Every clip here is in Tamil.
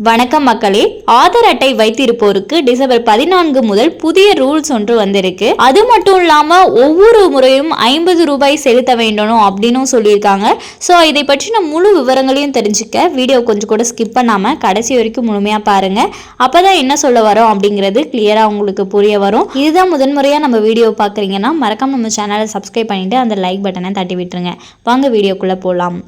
வணக்கம் மக்களே, ஆதார் அட்டை வைத்திருப்போருக்கு டிசம்பர் 14 முதல் புதிய ரூல்ஸ் ஒன்று வந்திருக்கு. அது மட்டும் இல்லாம ஒவ்வொரு முறையும் 50 ரூபாய் செலுத்த வேண்டும் அப்படின்னு சொல்லியிருக்காங்க. ஸோ இதை பற்றின முழு விவரங்களையும் தெரிஞ்சுக்க வீடியோ கொஞ்சம் கூட ஸ்கிப் பண்ணாம கடைசி வரைக்கும் முழுமையா பாருங்க. அப்பதான் என்ன சொல்ல வரோம் அப்படிங்கிறது கிளியரா உங்களுக்கு புரிய வரும். இதுதான் முதன்முறையா நம்ம வீடியோ பாக்குறீங்கன்னா மறக்காம நம்ம சேனலை சப்ஸ்கிரைப் பண்ணிட்டு அந்த லைக் பட்டனை தட்டி விட்டுருங்க. வாங்க வீடியோக்குள்ள போலாம்.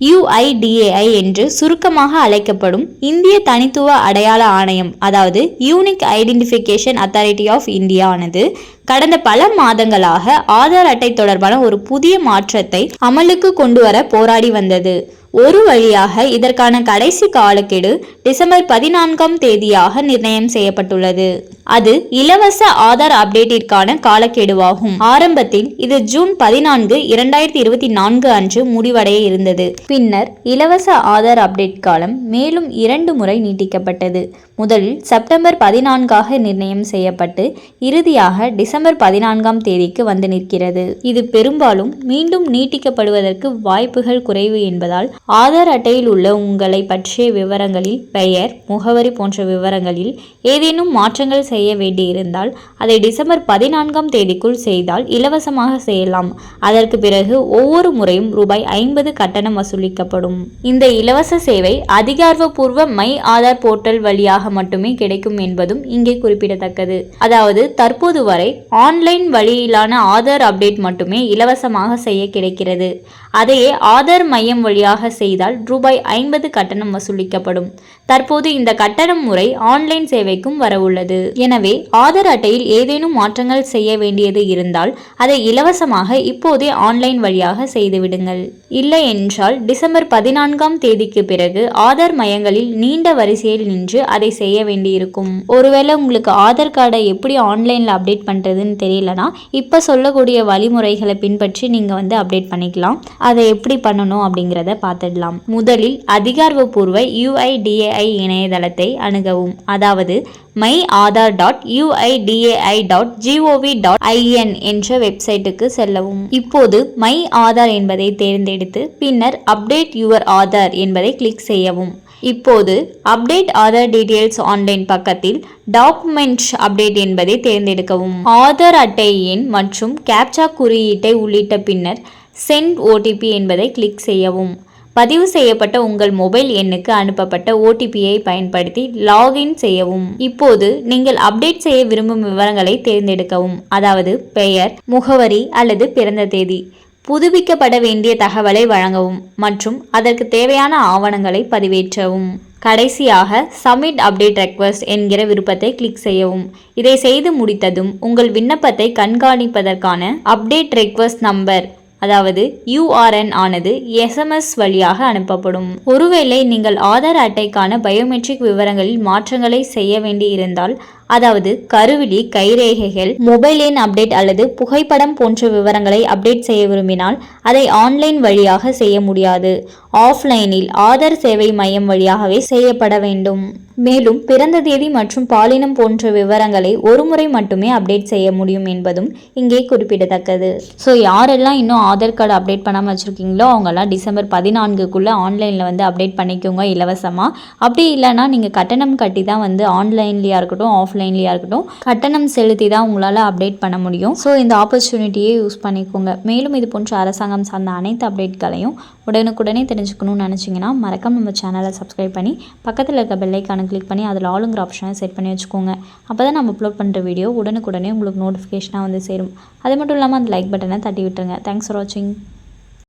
UIDAI என்று சுருக்கமாக அழைக்கப்படும் இந்திய தனித்துவ அடையாள ஆணையம், அதாவது unique identification authority of India ஆனது கடந்த பல மாதங்களாக ஆதார் அட்டை தொடர்பான ஒரு புதிய மாற்றத்தை அமலுக்கு கொண்டு வர போராடி வந்தது. ஒரு வழியாக இதற்கான கடைசி காலக்கெடு டிசம்பர் 14ஆம் தேதியாக நிர்ணயம் செய்யப்பட்டுள்ளது. அது இலவச ஆதார் அப்டேட்டிற்கான காலக்கெடுவாகும். ஆரம்பத்தில் இது ஜூன் 14, 2024 அன்று முடிவடைய இருந்தது. பின்னர் இலவச ஆதார் அப்டேட் காலம் மேலும் 2 முறை நீட்டிக்கப்பட்டது. முதலில் செப்டம்பர் 14ஆக நிர்ணயம் செய்யப்பட்டு இறுதியாக டிசம்பர் 14ஆம் தேதிக்கு வந்து நிற்கிறது. இது பெரும்பாலும் மீண்டும் நீட்டிக்கப்படுவதற்கு வாய்ப்புகள் குறைவு என்பதால் ஆதார் அட்டையில் உள்ள உங்களை பற்றிய விவரங்களில் பெயர், முகவரி போன்ற விவரங்களில் ஏதேனும் மாற்றங்கள் செய்ய வேண்டியிருந்தால் அதை டிசம்பர் 14ஆம் தேதிக்குள் செய்தால் இலவசமாக செய்யலாம். அதற்கு பிறகு ஒவ்வொரு முறையும் ரூபாய் 50 கட்டணம் வசூலிக்கப்படும். இந்த இலவச சேவை அதிகாரப்பூர்வ மை ஆதார் போர்ட்டல் வழியாக மட்டுமே கிடைக்கும் என்பதும் இங்கே குறிப்பிடத்தக்கது. அதாவது தற்போது வரை ஆன்லைன் வழியிலான ஆதார் அப்டேட் மட்டுமே இலவசமாக செய்ய கிடைக்கிறது. அதையே ஆதார் மையம் வழியாக செய்தால் ரூபாய் 50 கட்டணம் வசூலிக்கப்படும். தற்போது இந்த கட்டணம் முறை ஆன்லைன் சேவைக்கும் வரவுள்ளது. எனவே ஆதார் அட்டையில் ஏதேனும் மாற்றங்கள் செய்ய வேண்டியது இருந்தால் அதை இலவசமாக இப்போதே ஆன்லைன் வழியாக செய்துவிடுங்கள். இல்லை என்றால் டிசம்பர் 14ஆம் தேதிக்கு பிறகு ஆதார் மையங்களில் நீண்ட வரிசையில் நின்று அதை செய்ய வேண்டியிருக்கும். ஒருவேளை உங்களுக்கு ஆதார் கார்டை எப்படி ஆன்லைன்ல அப்டேட் பண்றதுன்னு தெரியலனா இப்ப சொல்லக்கூடிய வழிமுறைகளை பின்பற்றி நீங்க அப்டேட் பண்ணிக்கலாம். அதை எப்படி பண்ணணும் அப்படிங்கிறத பார்த்துடலாம். முதலில் அதிகாரப்பூர்வ UIDAI இணையதளத்தை அணுகவும். அதாவது myAadar.uidai.gov.in என்ற வெப்சைட்டுக்கு செல்லவும். இப்போது மை ஆதார் என்பதை தேர்ந்தெடுத்து பின்னர் அப்டேட் யுவர் ஆதார் என்பதை கிளிக் செய்யவும். இப்போது அப்டேட் ஆதார் டீடைல்ஸ் ஆன்லைன் பக்கத்தில் டாக்குமெண்ட் அப்டேட் என்பதை தேர்ந்தெடுக்கவும். ஆதார் அட்டை எண் மற்றும் கேப்சா குறியீட்டை உள்ளிட்ட பின்னர் சென்ட் OTP என்பதை கிளிக் செய்யவும். பதிவு செய்யப்பட்ட உங்கள் மொபைல் எண்ணுக்கு அனுப்பப்பட்ட OTPயை பயன்படுத்தி லாகின் செய்யவும். இப்போது நீங்கள் அப்டேட் செய்ய விரும்பும் விவரங்களை தேர்ந்தெடுக்கவும். அதாவது பெயர், முகவரி அல்லது பிறந்த தேதி. புதுப்பிக்கப்பட வேண்டிய தகவலை வழங்கவும் மற்றும் அதற்கு தேவையான ஆவணங்களை பதிவேற்றவும். கடைசியாக சப்மிட் அப்டேட் ரெக்வெஸ்ட் என்கிற விருப்பத்தை கிளிக் செய்யவும். இதை செய்து முடித்ததும் உங்கள் விண்ணப்பத்தை கண்காணிப்பதற்கான அப்டேட் ரெக்வெஸ்ட் நம்பர், அதாவது URN ஆனது SMS வழியாக அனுப்பப்படும். ஒருவேளை நீங்கள் ஆதார் அட்டைக்கான பயோமெட்ரிக் விவரங்களில் மாற்றங்களை செய்ய வேண்டி இருந்தால், அதாவது கருவிழி, கைரேகைகள், மொபைல் எண் அப்டேட் அல்லது புகைப்படம் போன்ற விவரங்களை அப்டேட் செய்ய விரும்பினால் அதை ஆன்லைன் வழியாக செய்ய முடியாது. ஆஃப்லைனில் ஆதார் சேவை மையம் வழியாகவே செய்யப்பட வேண்டும். மேலும் பிறந்த தேதி மற்றும் பாலினம் போன்ற விவரங்களை ஒரு முறை மட்டுமே அப்டேட் செய்ய முடியும் என்பதும் இங்கே குறிப்பிடத்தக்கது. ஸோ யாரெல்லாம் இன்னும் ஆதார் கார்டு அப்டேட் பண்ணாமல் வச்சுருக்கீங்களோ அவங்கெல்லாம் டிசம்பர் 14க்குள்ளே ஆன்லைனில் அப்டேட் பண்ணிக்கோங்க இலவசமாக. அப்படி இல்லைனா நீங்கள் கட்டணம் கட்டி தான் ஆன்லைன்லேயா இருக்கட்டும் ஆஃப்லைன்லேயா இருக்கட்டும் கட்டணம் செலுத்தி தான் உங்களால் அப்டேட் பண்ண முடியும். ஸோ இந்த ஆப்பர்ச்சுனிட்டியை யூஸ் பண்ணிக்கோங்க. மேலும் இது போன்ற அரசாங்கம் சார்ந்த அனைத்து அப்டேட்களையும் உடனுக்குடனே தெரிஞ்சுக்கணும்னு நினச்சிங்கன்னா மறக்காம நம்ம சேனலை சப்ஸ்கிரைப் பண்ணி பக்கத்தில் இருக்க பெல் ஐக்கானை கிளிக் பண்ணி அதில் ஆளுங்கிற ஆப்ஷனை செட் பண்ணி வச்சுக்கோங்க. அப்போ தான் நம்ம அப்லோட் பண்ணுற வீடியோ உடனுக்குடனே உங்களுக்கு நோட்டிஃபிகேஷனாக சேரும். அது மட்டும் இல்லாமல் அந்த லைக் பட்டனை தட்டி விட்டுருங்க. தேங்க்ஸ் ஃபார் வாட்சிங்.